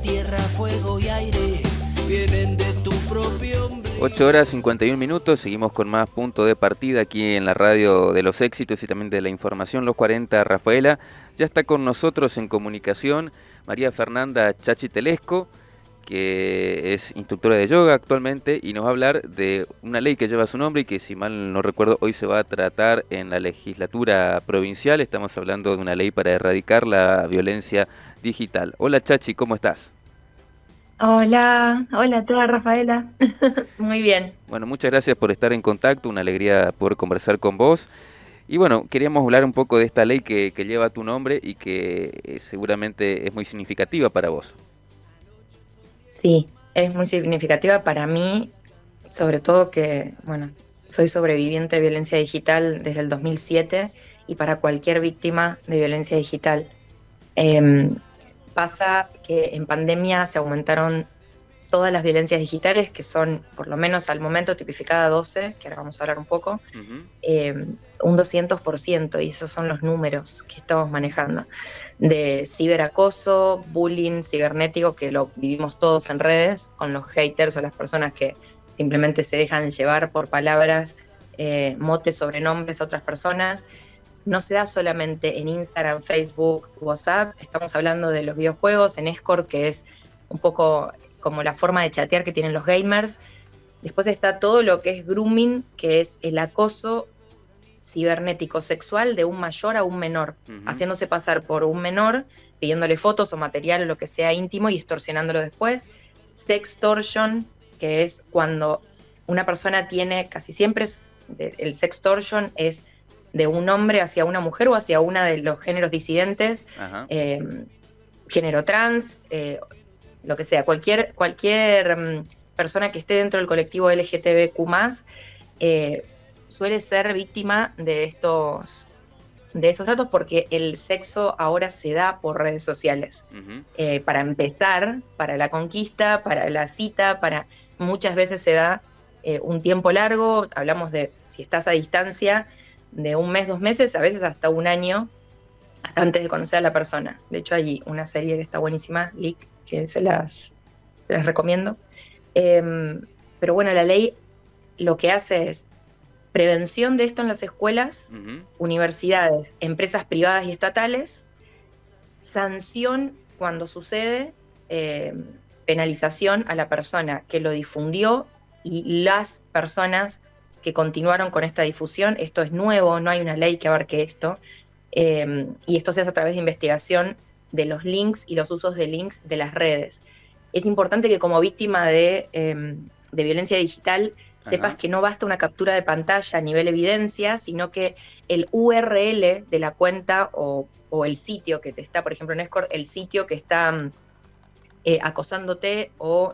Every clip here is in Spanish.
tierra, fuego y aire vienen de tu propio hombre. 8 horas 51 minutos, seguimos con más punto de partida aquí en la radio de los éxitos y también de la información, Los 40 Rafaela. Ya está con nosotros en comunicación María Fernanda Chachi Telesco, que es instructora de yoga actualmente y nos va a hablar de una ley que lleva su nombre y que, si mal no recuerdo, hoy se va a tratar en la legislatura provincial. Estamos hablando de una ley para erradicar la violencia digital. Hola Chachi, ¿cómo estás? Hola, hola a toda Rafaela. Muy bien. Bueno, muchas gracias por estar en contacto, una alegría poder conversar con vos. Y bueno, queríamos hablar un poco de esta ley que lleva tu nombre y que seguramente es muy significativa para vos. Sí, es muy significativa para mí, sobre todo que, bueno, soy sobreviviente de violencia digital desde el 2007 y para cualquier víctima de violencia digital. Em, Pasa que en pandemia se aumentaron todas las violencias digitales, que son, por lo menos al momento, tipificada 12, que ahora vamos a hablar un poco, un 200%, y esos son los números que estamos manejando, de ciberacoso, bullying cibernético, que lo vivimos todos en redes, con los haters o las personas que simplemente se dejan llevar por palabras, motes, sobrenombres a otras personas. No se da solamente en Instagram, Facebook, WhatsApp, estamos hablando de los videojuegos, en Escort, que es un poco como la forma de chatear que tienen los gamers. Después está todo lo que es grooming, que es el acoso cibernético sexual de un mayor a un menor, haciéndose pasar por un menor, pidiéndole fotos o material o lo que sea íntimo y extorsionándolo después. Sextortion, que es cuando una persona tiene, casi siempre el sextortion es de un hombre hacia una mujer o hacia una de los géneros disidentes, género trans, lo que sea, cualquier persona que esté dentro del colectivo LGTBQ+, suele ser víctima de estos tratos, porque el sexo ahora se da por redes sociales. Para empezar, para la conquista, para la cita, muchas veces se da un tiempo largo, hablamos de, si estás a distancia, de un mes, 2 meses, a veces hasta un año, hasta antes de conocer a la persona. De hecho, hay una serie que está buenísima, Leak, que se las recomiendo. Pero bueno, la ley lo que hace es prevención de esto en las escuelas, universidades, empresas privadas y estatales, sanción cuando sucede, penalización a la persona que lo difundió y las personas que continuaron con esta difusión. Esto es nuevo, no hay una ley que abarque esto, y esto se hace a través de investigación de los links y los usos de links de las redes. Es importante que como víctima de violencia digital sepas que no basta una captura de pantalla a nivel evidencia, sino que el URL de la cuenta o el sitio que te está, por ejemplo en Escort, el sitio que está acosándote o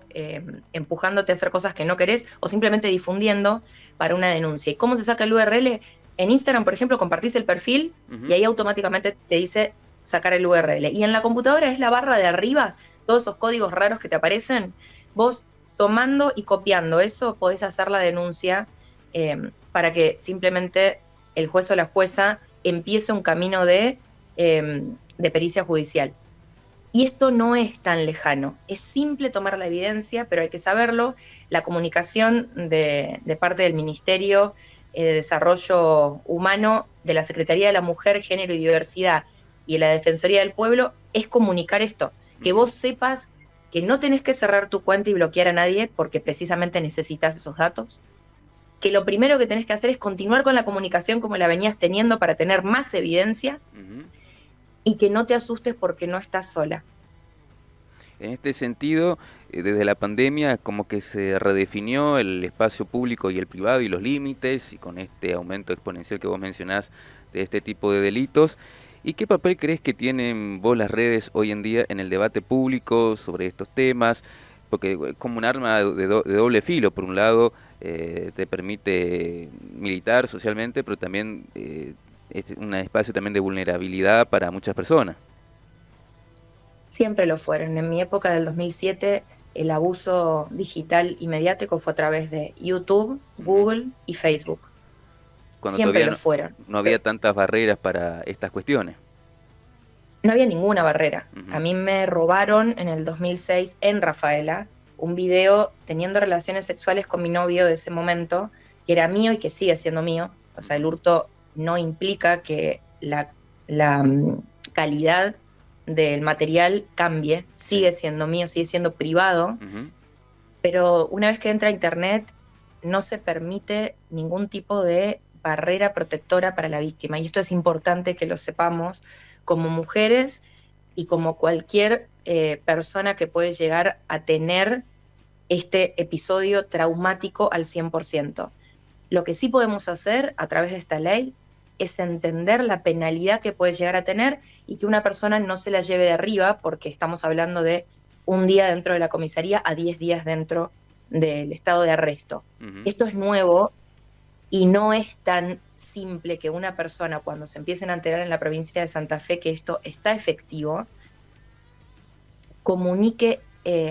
empujándote a hacer cosas que no querés o simplemente difundiendo para una denuncia. ¿Y cómo se saca el URL? En Instagram, por ejemplo, compartís el perfil y ahí automáticamente te dice sacar el URL. Y en la computadora es la barra de arriba, todos esos códigos raros que te aparecen. Vos tomando y copiando eso podés hacer la denuncia para que simplemente el juez o la jueza empiece un camino de pericia judicial. Y esto no es tan lejano, es simple tomar la evidencia, pero hay que saberlo. La comunicación de parte del Ministerio de Desarrollo Humano, de la Secretaría de la Mujer, Género y Diversidad y de la Defensoría del Pueblo es comunicar esto, que vos sepas que no tenés que cerrar tu cuenta y bloquear a nadie porque precisamente necesitas esos datos, que lo primero que tenés que hacer es continuar con la comunicación como la venías teniendo para tener más evidencia, y que no te asustes porque no estás sola. En este sentido, desde la pandemia como que se redefinió el espacio público y el privado y los límites, y con este aumento exponencial que vos mencionás de este tipo de delitos. ¿Y qué papel crees que tienen vos las redes hoy en día en el debate público sobre estos temas? Porque es como un arma de doble filo. Por un lado, te permite militar socialmente, pero también es un espacio también de vulnerabilidad para muchas personas. Siempre lo fueron. En mi época del 2007, el abuso digital y mediático fue a través de YouTube, Google y Facebook. Cuando Siempre todavía lo fueron. no había tantas barreras para estas cuestiones. no había ninguna barrera. Ujú. A mí me robaron en el 2006 en Rafaela un video teniendo relaciones sexuales con mi novio de ese momento, que era mío y que sigue siendo mío. O sea, el hurto no implica que la calidad del material cambie, sigue siendo mío, sigue siendo privado, Ujú. pero una vez que entra a internet no se permite ningún tipo de barrera protectora para la víctima. Y esto es importante que lo sepamos como mujeres y como cualquier persona que puede llegar a tener este episodio traumático al 100%. Lo que sí podemos hacer a través de esta ley es entender la penalidad que puede llegar a tener y que una persona no se la lleve de arriba, porque estamos hablando de un día dentro de la comisaría a 10 días dentro del estado de arresto. Ujú. Esto es nuevo y no es tan simple que una persona, cuando se empiecen a enterar en la provincia de Santa Fe que esto está efectivo, comunique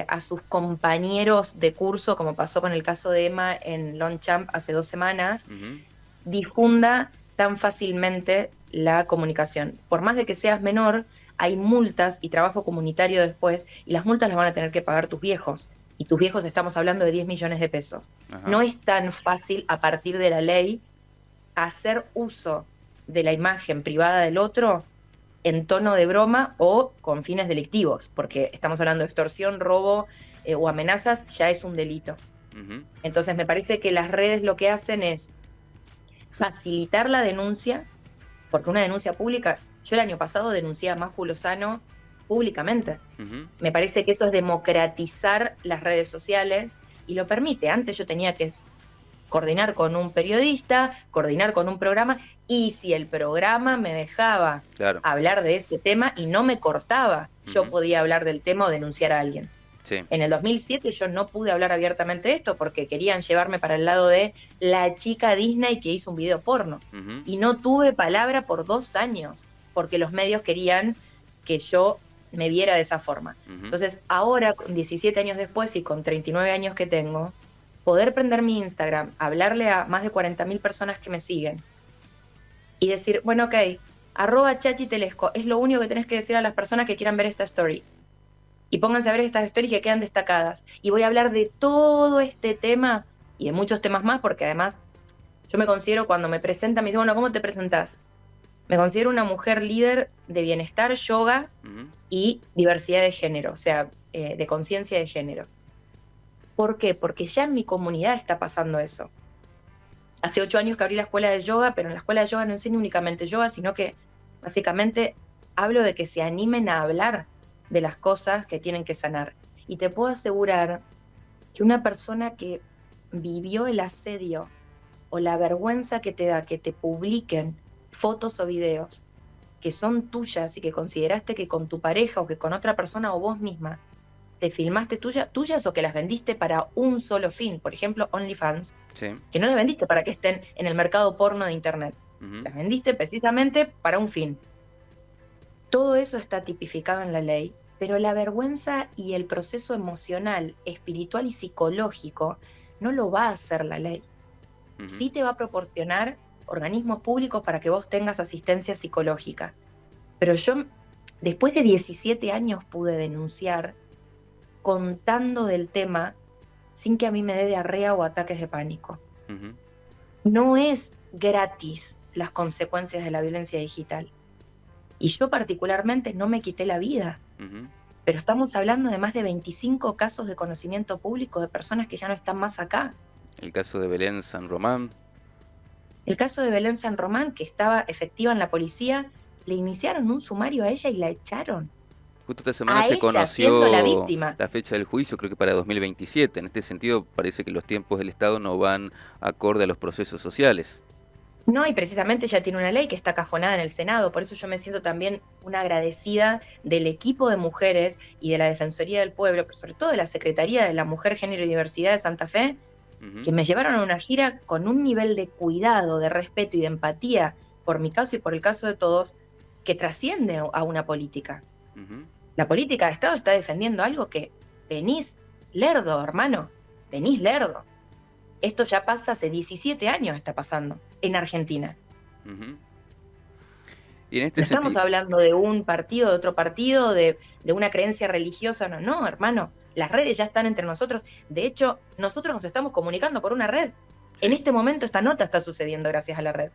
a sus compañeros de curso, como pasó con el caso de Emma en Longchamp hace 2 semanas, Ujú. difunda tan fácilmente la comunicación. Por más de que seas menor, hay multas y trabajo comunitario después, y las multas las van a tener que pagar tus viejos. Y tus viejos estamos hablando de 10 millones de pesos. Ajá. No es tan fácil a partir de la ley hacer uso de la imagen privada del otro en tono de broma o con fines delictivos, porque estamos hablando de extorsión, robo o amenazas, ya es un delito. Ujú. Entonces me parece que las redes lo que hacen es facilitar la denuncia, porque una denuncia pública, yo el año pasado denuncié a Maju Lozano públicamente. Ujú. Me parece que eso es democratizar las redes sociales y lo permite. Antes yo tenía que coordinar con un periodista, coordinar con un programa, y si el programa me dejaba Claro. hablar de este tema y no me cortaba, yo Ujú. podía hablar del tema o denunciar a alguien. Sí. En el 2007 yo no pude hablar abiertamente de esto porque querían llevarme para el lado de la chica Disney que hizo un video porno. Ujú. Y no tuve palabra por 2 años porque los medios querían que yo me viera de esa forma. Ujú. Entonces ahora, con 17 años después y con 39 años que tengo, poder prender mi Instagram, hablarle a más de 40.000 personas que me siguen y decir, bueno, ok, @Chachi Telesco, es lo único que tenés que decir a las personas que quieran ver esta story. Y pónganse a ver estas stories que quedan destacadas. Y voy a hablar de todo este tema y de muchos temas más, porque además yo me considero, cuando me presentan, me dicen, bueno, ¿cómo te presentás? Me considero una mujer líder de bienestar, yoga Ujú. y diversidad de género, o sea, de conciencia de género. ¿Por qué? Porque ya en mi comunidad está pasando eso. Hace 8 años que abrí la escuela de yoga, pero en la escuela de yoga no enseño únicamente yoga, sino que básicamente hablo de que se animen a hablar de las cosas que tienen que sanar. Y te puedo asegurar que una persona que vivió el asedio o la vergüenza que te da que te publiquen fotos o videos que son tuyas y que consideraste que con tu pareja o que con otra persona o vos misma te filmaste tuyas o que las vendiste para un solo fin, por ejemplo OnlyFans, Sí. que no las vendiste para que estén en el mercado porno de internet, Ujú. las vendiste precisamente para un fin. Todo eso está tipificado en la ley, pero la vergüenza y el proceso emocional, espiritual y psicológico no lo va a hacer la ley. Ujú. Sí te va a proporcionar organismos públicos para que vos tengas asistencia psicológica. Pero yo, después de 17 años, pude denunciar contando del tema sin que a mí me dé diarrea o ataques de pánico. Ujú. No es gratis las consecuencias de la violencia digital. Y yo particularmente no me quité la vida, Ujú. pero estamos hablando de más de 25 casos de conocimiento público de personas que ya no están más acá. El caso de Belén San Román. El caso de Belén San Román, que estaba efectiva en la policía, le iniciaron un sumario a ella y la echaron. Justo esta semana A se ella, siendo la conoció víctima. la fecha del juicio, creo que para 2027. En este sentido, parece que los tiempos del Estado no van acorde a los procesos sociales. No, y precisamente ella tiene una ley que está cajonada en el Senado, por eso yo me siento también una agradecida del equipo de mujeres y de la Defensoría del Pueblo, pero sobre todo de la Secretaría de la Mujer, Género y Diversidad de Santa Fe, Ujú. que me llevaron a una gira con un nivel de cuidado, de respeto y de empatía por mi caso y por el caso de todos, que trasciende a una política. Ujú. La política de Estado está defendiendo algo que venís lerdo, hermano, venís lerdo. Esto ya pasa hace 17 años, está pasando en Argentina. Ujú. Y en No este estamos sentido, hablando de un partido, de otro partido, de una creencia religiosa, no, no, hermano. Las redes ya están entre nosotros. De hecho, nosotros nos estamos comunicando por una red. En sí, este momento esta nota está sucediendo gracias a la red.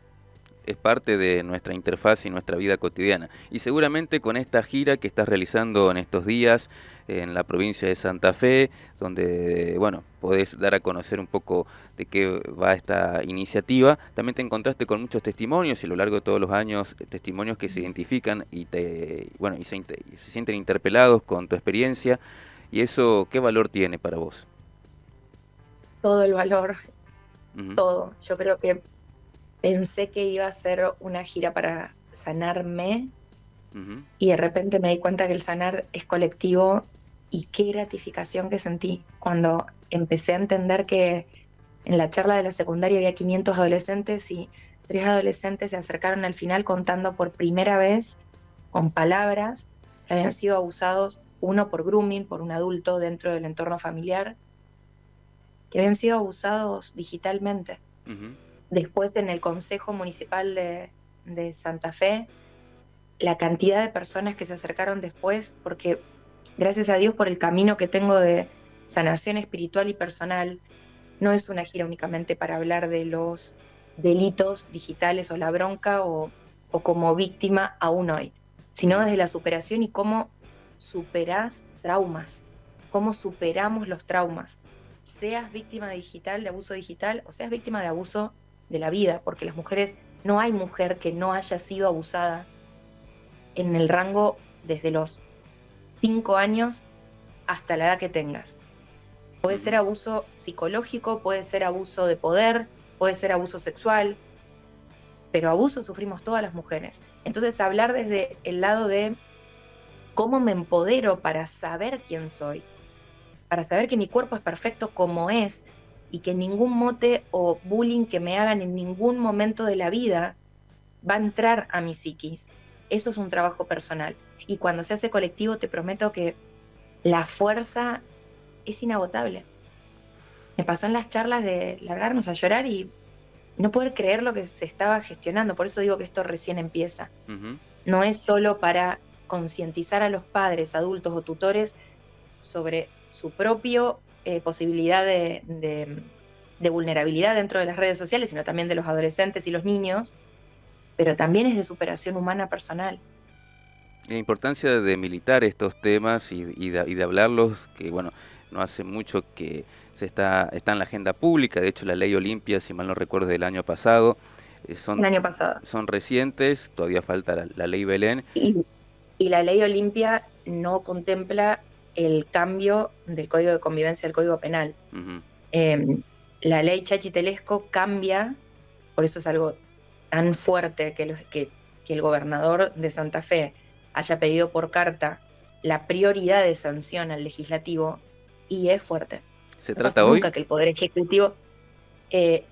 es parte de nuestra interfaz y nuestra vida cotidiana. Y seguramente con esta gira que estás realizando en estos días en la provincia de Santa Fe, donde, bueno, podés dar a conocer un poco de qué va esta iniciativa, también te encontraste con muchos testimonios y a lo largo de todos los años testimonios que se identifican y bueno, y se sienten interpelados con tu experiencia. ¿Y eso qué valor tiene para vos? Todo el valor, Ujú, todo. Yo creo que pensé que iba a ser una gira para sanarme ujú, y de repente me di cuenta que el sanar es colectivo y qué gratificación que sentí cuando empecé a entender que en la charla de la secundaria había 500 adolescentes y 3 adolescentes se acercaron al final contando por primera vez con palabras que habían sido abusados, uno por grooming, por un adulto dentro del entorno familiar, que habían sido abusados digitalmente. ujú. Después en el Consejo Municipal de Santa Fe, la cantidad de personas que se acercaron después, porque gracias a Dios por el camino que tengo de sanación espiritual y personal, no es una gira únicamente para hablar de los delitos digitales o la bronca o como víctima aún hoy, sino Ujú. desde la superación y cómo superás traumas, cómo superamos los traumas, seas víctima digital, de abuso digital, o seas víctima de abuso de la vida, porque las mujeres, no hay mujer que no haya sido abusada en el rango desde los 5 años hasta la edad que tengas. Puede ser Ujú. abuso psicológico, puede ser abuso de poder, puede ser abuso sexual, pero abuso sufrimos todas las mujeres. Entonces, hablar desde el lado de cómo me empodero para saber quién soy, para saber que mi cuerpo es perfecto como es y que ningún mote o bullying que me hagan en ningún momento de la vida va a entrar a mi psiquis. Eso es un trabajo personal. Y cuando se hace colectivo, te prometo que la fuerza es inagotable. Me pasó en las charlas de largarnos a llorar y no poder creer lo que se estaba gestionando. Por eso digo que esto recién empieza. Ujú. No es solo para concientizar a los padres, adultos o tutores sobre su propia posibilidad de vulnerabilidad dentro de las redes sociales, sino también de los adolescentes y los niños, pero también es de superación humana personal. La importancia de militar estos temas y de hablarlos, que bueno, no hace mucho que está en la agenda pública, de hecho la ley Olimpia, si mal no recuerdo, es del año pasado, El año pasado. son recientes, todavía falta la ley Belén. Y, y la ley Olimpia no contempla el cambio del Código de Convivencia al Código Penal. Ujú, Eh, la ley Chachi Telesco cambia, por eso es algo tan fuerte que el gobernador de Santa Fe haya pedido por carta la prioridad de sanción al legislativo, y es fuerte. ¿se No pasa trata hoy? nunca que el Poder Ejecutivo, eh,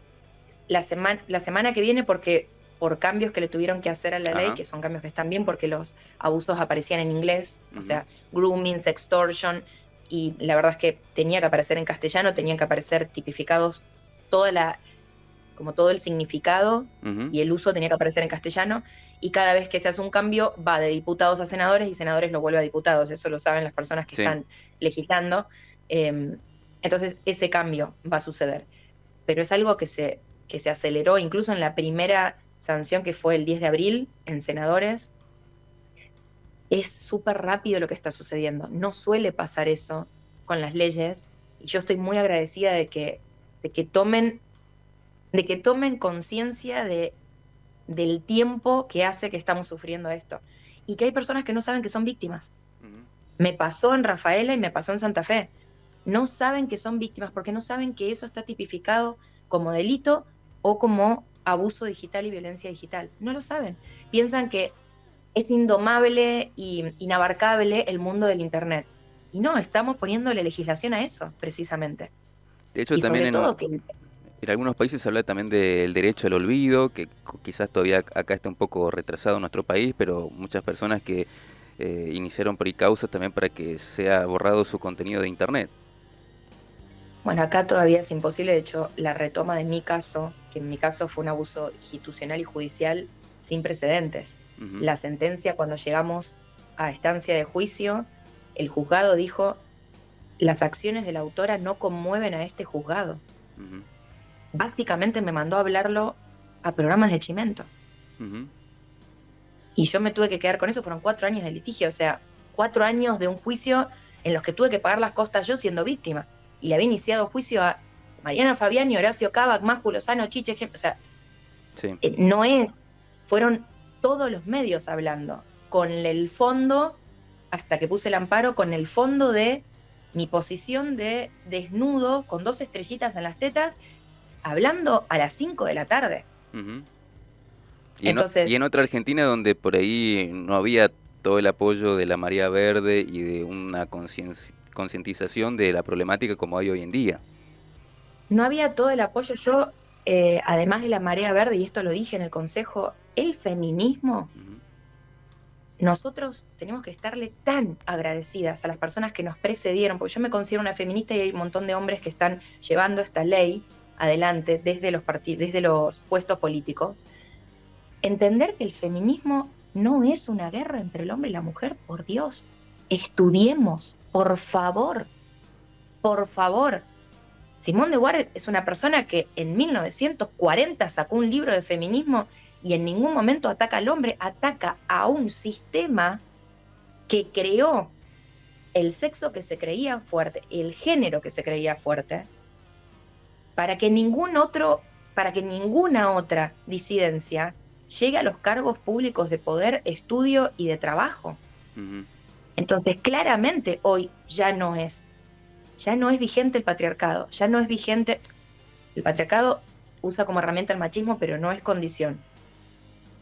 la semana que viene, porque por cambios que le tuvieron que hacer a la ley, Ajá. que son cambios que están bien porque los abusos aparecían en inglés, o Ujú, sea, grooming, sextortion, y la verdad es que tenía que aparecer en castellano, tenían que aparecer tipificados como todo el significado ujú. y el uso tenía que aparecer en castellano, y cada vez que se hace un cambio va de diputados a senadores y senadores lo vuelve a diputados, eso lo saben las personas que Sí. están legislando. Entonces ese cambio va a suceder, pero es algo que se aceleró incluso en la primera sanción que fue el 10 de abril en senadores. Es súper rápido lo que está sucediendo, no suele pasar eso con las leyes, y yo estoy muy agradecida de que tomen conciencia del tiempo que hace que estamos sufriendo esto. Y que hay personas que no saben que son víctimas. Ujú. Me pasó en Rafaela y me pasó en Santa Fe. No saben que son víctimas porque no saben que eso está tipificado como delito o como abuso digital y violencia digital. No lo saben. Piensan que es indomable e inabarcable el mundo del Internet. Y no, estamos poniéndole legislación a eso, precisamente. De hecho, Y también sobre todo que en algunos países se habla también del derecho al olvido, que quizás todavía acá está un poco retrasado en nuestro país, pero muchas personas que iniciaron por causas también para que sea borrado su contenido de Internet. bueno, acá todavía es imposible, de hecho, la retoma de mi caso, que en mi caso fue un abuso institucional y judicial sin precedentes. Ujú, La sentencia, cuando llegamos a estancia de juicio, el juzgado dijo: las acciones de la autora no conmueven a este juzgado. ujú, Básicamente me mandó a hablarlo a programas de Chimento. ujú, Y yo me tuve que quedar con eso. Fueron 4 años de litigio, o sea, 4 años de un juicio en los que tuve que pagar las costas yo siendo víctima. Y le había iniciado juicio a Mariana Fabiani, Horacio Cava, Maju Lozano, Chiche, o sea, sí, no es, fueron todos los medios hablando, con el fondo, hasta que puse el amparo, con el fondo de mi posición de desnudo, con 2 estrellitas en las tetas, hablando a las 5 de la tarde. ujú. Y Entonces, en otra Argentina donde por ahí no había todo el apoyo de la Marea Verde y de una concientización de la problemática como hay hoy en día. no había todo el apoyo. Yo, además de la marea verde, y esto lo dije en el consejo, el feminismo, Ujú, nosotros tenemos que estarle tan agradecidas a las personas que nos precedieron, porque yo me considero una feminista y hay un montón de hombres que están llevando esta ley adelante desde desde los puestos políticos. Entender que el feminismo no es una guerra entre el hombre y la mujer, por Dios. Estudiemos, por favor, por favor. Simone de Beauvoir es una persona que en 1940 sacó un libro de feminismo y en ningún momento ataca al hombre, ataca a un sistema que creó el sexo que se creía fuerte, el género que se creía fuerte, para que para que ninguna otra disidencia llegue a los cargos públicos de poder, estudio y de trabajo. ujú, Entonces, claramente hoy ya no es vigente el patriarcado, ya no es vigente. El patriarcado usa como herramienta el machismo, pero no es condición.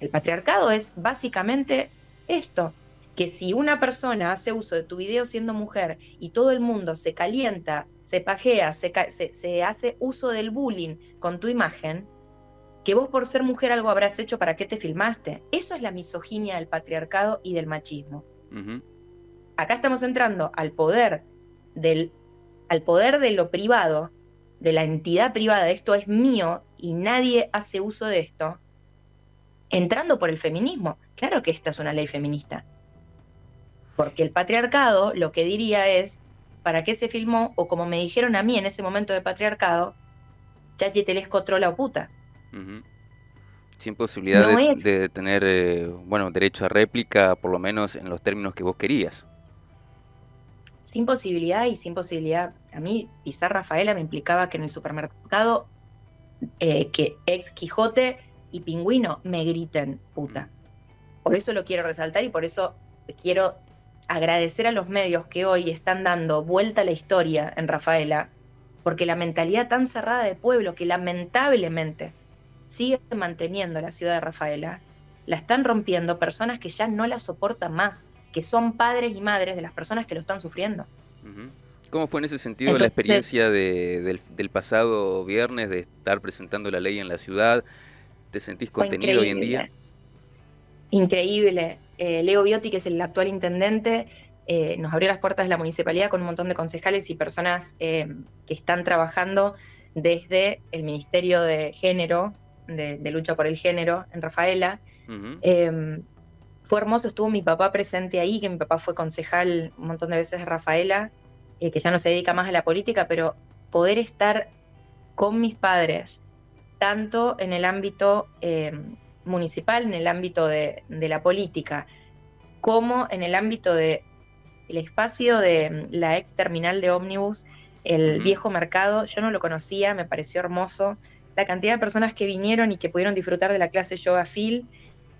El patriarcado es básicamente esto, que si una persona hace uso de tu video siendo mujer y todo el mundo se calienta, se pajea, se hace uso del bullying con tu imagen, que vos por ser mujer algo habrás hecho, ¿para qué te filmaste? Eso es la misoginia del patriarcado y del machismo. ujú, Acá estamos entrando al poder de lo privado, de la entidad privada, esto es mío y nadie hace uso de esto, entrando por el feminismo. Claro que esta es una ley feminista, porque el patriarcado lo que diría es: ¿para qué se filmó? O como me dijeron a mí en ese momento de patriarcado, chachi telesco trola o puta. ujú. Sin posibilidad No es de tener, bueno, derecho a réplica, por lo menos en los términos que vos querías. sin posibilidad y sin posibilidad. A mí pisar Rafaela me implicaba que en el supermercado, que ex Quijote y Pingüino me griten puta. Por eso lo quiero resaltar y por eso quiero agradecer a los medios que hoy están dando vuelta a la historia en Rafaela, porque la mentalidad tan cerrada de pueblo que lamentablemente sigue manteniendo la ciudad de Rafaela, la están rompiendo personas que ya no la soportan más, que son padres y madres de las personas que lo están sufriendo. Ujú. ¿Cómo fue en ese sentido la Entonces, experiencia del pasado viernes de estar presentando la ley en la ciudad? ¿Te sentís fue contenido hoy en día? increíble. Leo Biotti, que es el actual intendente, nos abrió las puertas de la municipalidad con un montón de concejales y personas que están trabajando desde el Ministerio de Género, de Lucha por el Género en Rafaela. Ujú, Fue hermoso, estuvo mi papá presente ahí, que mi papá fue concejal un montón de veces de Rafaela, que ya no se dedica más a la política, pero poder estar con mis padres, tanto en el ámbito municipal, en el ámbito de la política, como en el ámbito del espacio de la ex terminal de ómnibus, el ujú, viejo mercado. Yo no lo conocía, me pareció hermoso. La cantidad de personas que vinieron y que pudieron disfrutar de la clase Yoga Phil,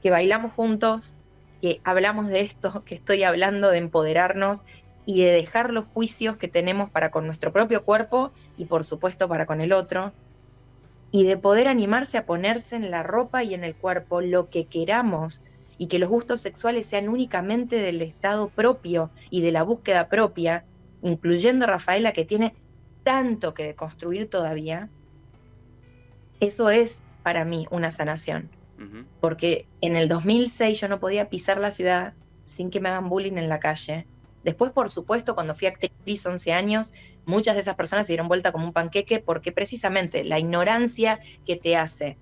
que bailamos juntos, que hablamos de esto, que estoy hablando de empoderarnos y de dejar los juicios que tenemos para con nuestro propio cuerpo y por supuesto para con el otro, y de poder animarse a ponerse en la ropa y en el cuerpo lo que queramos, y que los gustos sexuales sean únicamente del estado propio y de la búsqueda propia, incluyendo a Rafaela, que tiene tanto que deconstruir todavía. Eso es para mí una sanación, ujú, porque en el 2006 yo no podía pisar la ciudad sin que me hagan bullying en la calle. Después, por supuesto, cuando fui actriz 11 años, muchas de esas personas se dieron vuelta como un panqueque, porque precisamente la ignorancia que te hace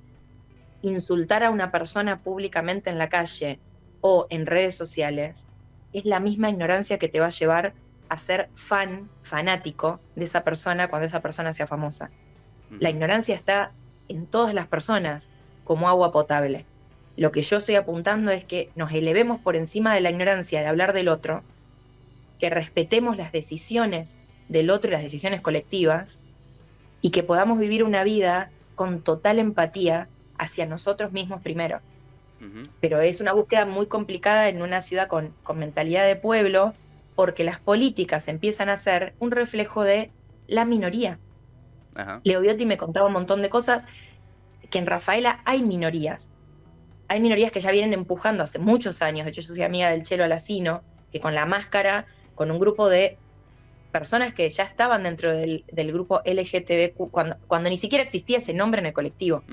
insultar a una persona públicamente en la calle o en redes sociales, es la misma ignorancia que te va a llevar a ser fanático de esa persona cuando esa persona sea famosa. La ignorancia está en todas las personas como agua potable. Lo que yo estoy apuntando es que nos elevemos por encima de la ignorancia de hablar del otro, que respetemos las decisiones del otro y las decisiones colectivas, y que podamos vivir una vida con total empatía hacia nosotros mismos primero. Pero es una búsqueda muy complicada en una ciudad con mentalidad de pueblo, porque las políticas empiezan a ser un reflejo de la minoría. Ajá. Leo Biotti me contaba un montón de cosas, que en Rafaela hay minorías que ya vienen empujando hace muchos años. De hecho, yo soy amiga del Chelo Alacino, que con La Máscara, con un grupo de personas que ya estaban dentro del grupo LGTBQ, cuando ni siquiera existía ese nombre en el colectivo,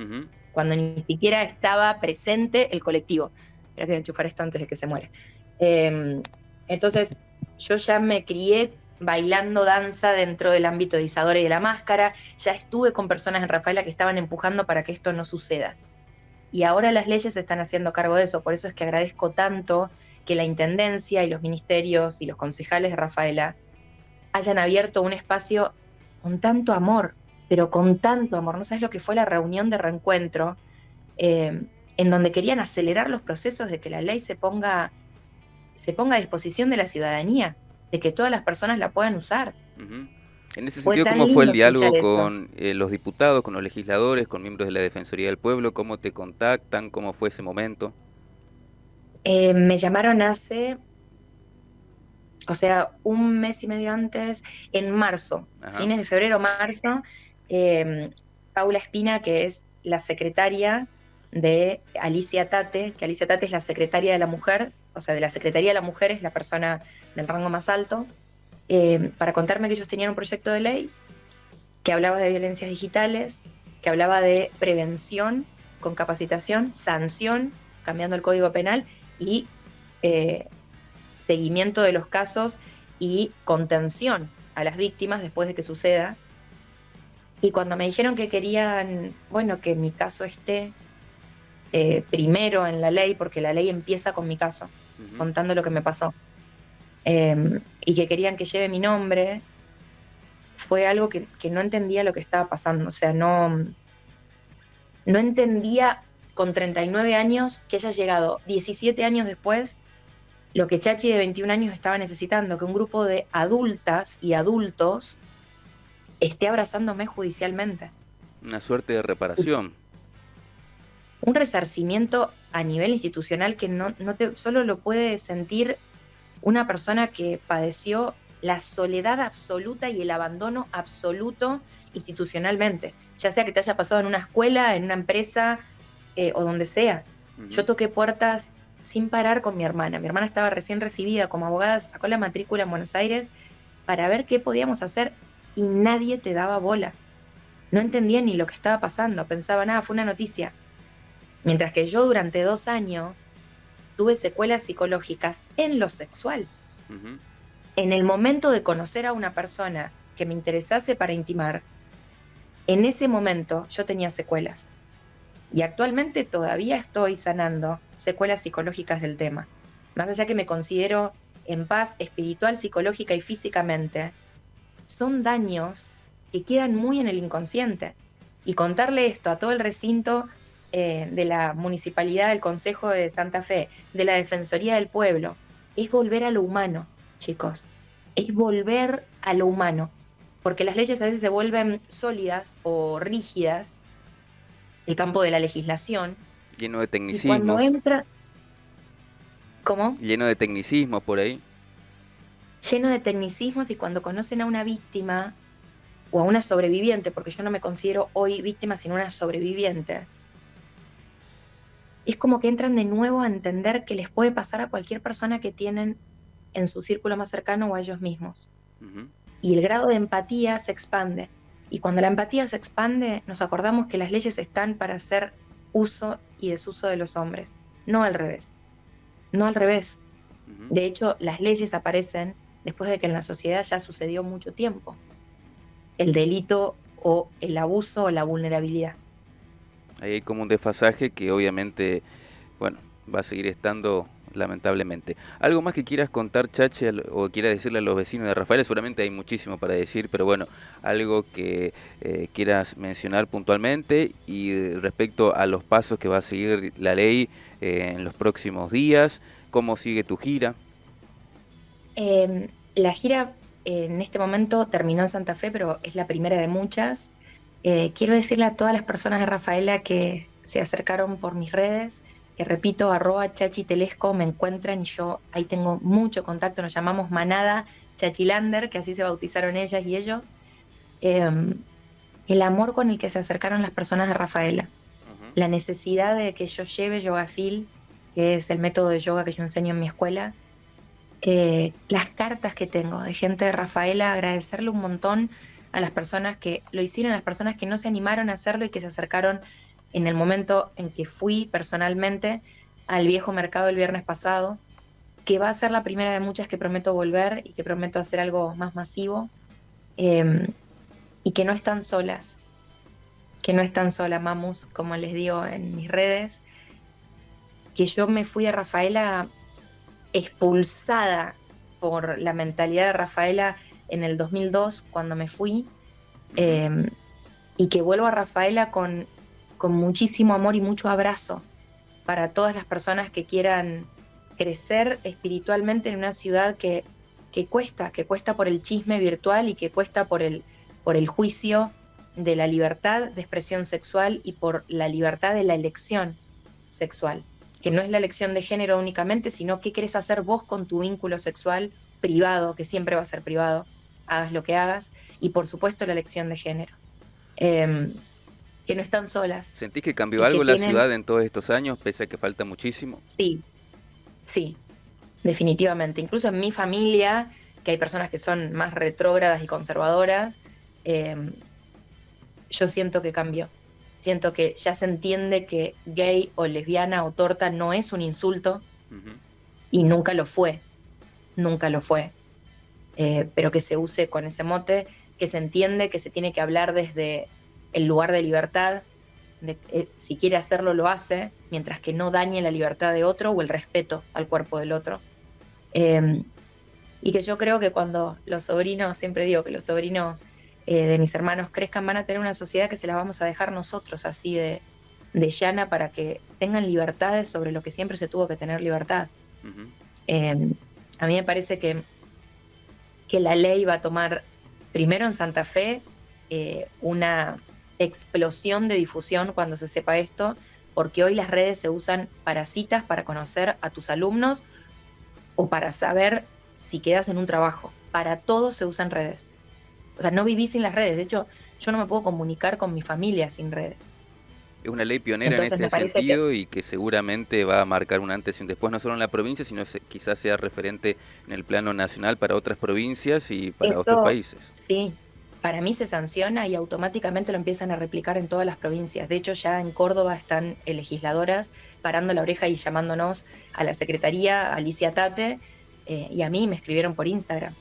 cuando ni siquiera estaba presente el colectivo. Espera que voy a enchufar esto antes de que se muera. Entonces, yo ya me crié bailando danza dentro del ámbito de Isadora y de La Máscara, ya estuve con personas en Rafaela que estaban empujando para que esto no suceda. Y ahora las leyes se están haciendo cargo de eso, por eso es que agradezco tanto que la Intendencia y los ministerios y los concejales de Rafaela hayan abierto un espacio con tanto amor, pero con tanto amor. No sabes lo que fue la reunión de reencuentro, en donde querían acelerar los procesos de que la ley se ponga a disposición de la ciudadanía, de que todas las personas la puedan usar. En ese Fue sentido, tan ¿cómo fue el lindo diálogo escuchar eso. con los diputados, con los legisladores, con miembros de la Defensoría del Pueblo? ¿Cómo te contactan? ¿Cómo fue ese momento? Me llamaron hace, un mes y medio antes, en marzo, Ajá. fines de febrero, marzo, Paula Espina, que es la secretaria de Alicia Tate, que Alicia Tate es la secretaria de la mujer, de la Secretaría de la Mujer es la persona del rango más alto, para contarme que ellos tenían un proyecto de ley que hablaba de violencias digitales, que hablaba de prevención con capacitación, sanción, cambiando el Código Penal, y seguimiento de los casos y contención a las víctimas después de que suceda. Y cuando me dijeron que querían, que mi caso esté primero en la ley, porque la ley empieza con mi caso, contando lo que me pasó, y que querían que lleve mi nombre, fue algo que no entendía lo que estaba pasando. No entendía con 39 años que haya llegado 17 años después lo que Chachi de 21 años estaba necesitando, que un grupo de adultas y adultos esté abrazándome judicialmente. Una suerte de reparación. Un resarcimiento a nivel institucional que solo lo puede sentir una persona que padeció la soledad absoluta y el abandono absoluto institucionalmente, ya sea que te haya pasado en una escuela, en una empresa o donde sea. Yo toqué puertas sin parar con mi hermana. Mi hermana estaba recién recibida como abogada, sacó la matrícula en Buenos Aires para ver qué podíamos hacer y nadie te daba bola. No entendía ni lo que estaba pasando, pensaba, nada, fue una noticia. Mientras que yo durante 2 años tuve secuelas psicológicas en lo sexual. En el momento de conocer a una persona que me interesase para intimar, en ese momento yo tenía secuelas. Y actualmente todavía estoy sanando secuelas psicológicas del tema. Más allá que me considero en paz espiritual, psicológica y físicamente, son daños que quedan muy en el inconsciente. Y contarle esto a todo el recinto de la Municipalidad, del Consejo de Santa Fe, de la Defensoría del Pueblo, es volver a lo humano, chicos. Es volver a lo humano. Porque las leyes a veces se vuelven sólidas o rígidas, el campo de la legislación. Lleno de Y tecnicismos. cuando entra... ¿Cómo? Lleno de tecnicismos por ahí. Lleno de tecnicismos, y cuando conocen a una víctima o a una sobreviviente, porque yo no me considero hoy víctima sino una sobreviviente, es como que entran de nuevo a entender que les puede pasar a cualquier persona que tienen en su círculo más cercano o a ellos mismos. Y el grado de empatía se expande. Y cuando la empatía se expande, nos acordamos que las leyes están para hacer uso y desuso de los hombres, no al revés. No al revés. De hecho, las leyes aparecen después de que en la sociedad ya sucedió mucho tiempo el delito o el abuso o la vulnerabilidad. Ahí hay como un desfasaje que obviamente, va a seguir estando lamentablemente. ¿Algo más que quieras contar, Chachi, o quieras decirle a los vecinos de Rafaela? Seguramente hay muchísimo para decir, pero bueno, algo que quieras mencionar puntualmente y respecto a los pasos que va a seguir la ley en los próximos días, ¿cómo sigue tu gira? La gira en este momento terminó en Santa Fe, pero es la primera de muchas. Quiero decirle a todas las personas de Rafaela que se acercaron por mis redes, que repito, @chachitelesco, me encuentran y yo ahí tengo mucho contacto, nos llamamos Manada Chachilander, que así se bautizaron ellas y ellos. El amor con el que se acercaron las personas de Rafaela, la necesidad de que yo lleve YogaFeel, que es el método de yoga que yo enseño en mi escuela, las cartas que tengo de gente de Rafaela, agradecerle un montón a las personas que lo hicieron, a las personas que no se animaron a hacerlo y que se acercaron en el momento en que fui personalmente al viejo mercado el viernes pasado, que va a ser la primera de muchas que prometo volver y que prometo hacer algo más masivo, y que no están solas, mamus, como les digo en mis redes, que yo me fui a Rafaela expulsada por la mentalidad de Rafaela en el 2002 cuando me fui, y que vuelvo a Rafaela con muchísimo amor y mucho abrazo para todas las personas que quieran crecer espiritualmente en una ciudad que cuesta por el chisme virtual y que cuesta por el juicio de la libertad de expresión sexual y por la libertad de la elección sexual, que no es la elección de género únicamente, sino qué querés hacer vos con tu vínculo sexual privado, que siempre va a ser privado, hagas lo que hagas, y por supuesto la elección de género. Que no están solas. ¿Sentís que cambió algo la ciudad en todos estos años, pese a que falta muchísimo? Sí, definitivamente. Incluso en mi familia, que hay personas que son más retrógradas y conservadoras, yo siento que cambió. Siento que ya se entiende que gay o lesbiana o torta no es un insulto, y nunca lo fue, pero que se use con ese mote, que se entiende que se tiene que hablar desde el lugar de libertad, si quiere hacerlo lo hace, mientras que no dañe la libertad de otro o el respeto al cuerpo del otro. Y que yo creo que cuando los sobrinos, siempre digo que los sobrinos de mis hermanos crezcan, van a tener una sociedad que se la vamos a dejar nosotros así de llana, para que tengan libertades sobre lo que siempre se tuvo que tener libertad. A mí me parece que la ley va a tomar primero en Santa Fe una explosión de difusión cuando se sepa esto, porque hoy las redes se usan para citas, para conocer a tus alumnos o para saber si quedas en un trabajo. Para todo se usan redes. O sea, no viví sin las redes. De hecho, yo no me puedo comunicar con mi familia sin redes. Es una ley pionera. Entonces, en este sentido y que seguramente va a marcar un antes y un después, no solo en la provincia, sino quizás sea referente en el plano nacional para otras provincias y para otros países. Sí, para mí se sanciona y automáticamente lo empiezan a replicar en todas las provincias. De hecho, ya en Córdoba están legisladoras parando la oreja y llamándonos a la Secretaría, a Alicia Tate, y a mí me escribieron por Instagram,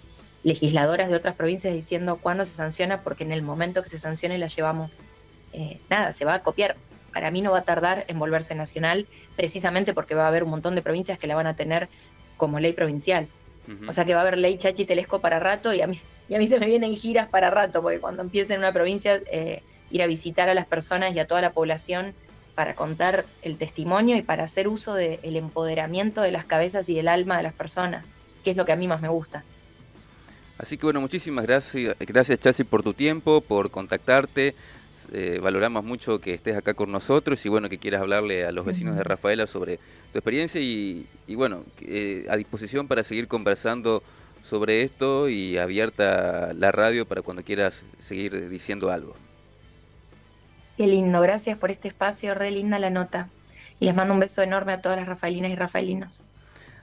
legisladoras de otras provincias diciendo cuándo se sanciona, porque en el momento que se sancione la llevamos. Se va a copiar. Para mí no va a tardar en volverse nacional, precisamente porque va a haber un montón de provincias que la van a tener como ley provincial. O sea que va a haber ley Chachitelesco para rato, y a mí se me vienen giras para rato, porque cuando empiece en una provincia, ir a visitar a las personas y a toda la población para contar el testimonio y para hacer uso del empoderamiento de las cabezas y del alma de las personas, que es lo que a mí más me gusta. Así que bueno, muchísimas gracias Chachi por tu tiempo, por contactarte. Valoramos mucho que estés acá con nosotros y bueno, que quieras hablarle a los vecinos de Rafaela sobre tu experiencia y bueno, a disposición para seguir conversando sobre esto y abierta la radio para cuando quieras seguir diciendo algo. Qué lindo, gracias por este espacio, re linda la nota. Y les mando un beso enorme a todas las rafaelinas y rafaelinos.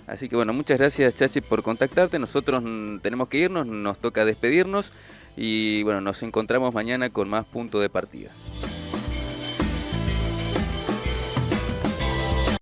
Así que bueno, muchas gracias Chachi por contactarte. Nosotros tenemos que irnos, nos toca despedirnos y bueno, nos encontramos mañana con más Punto de Partida.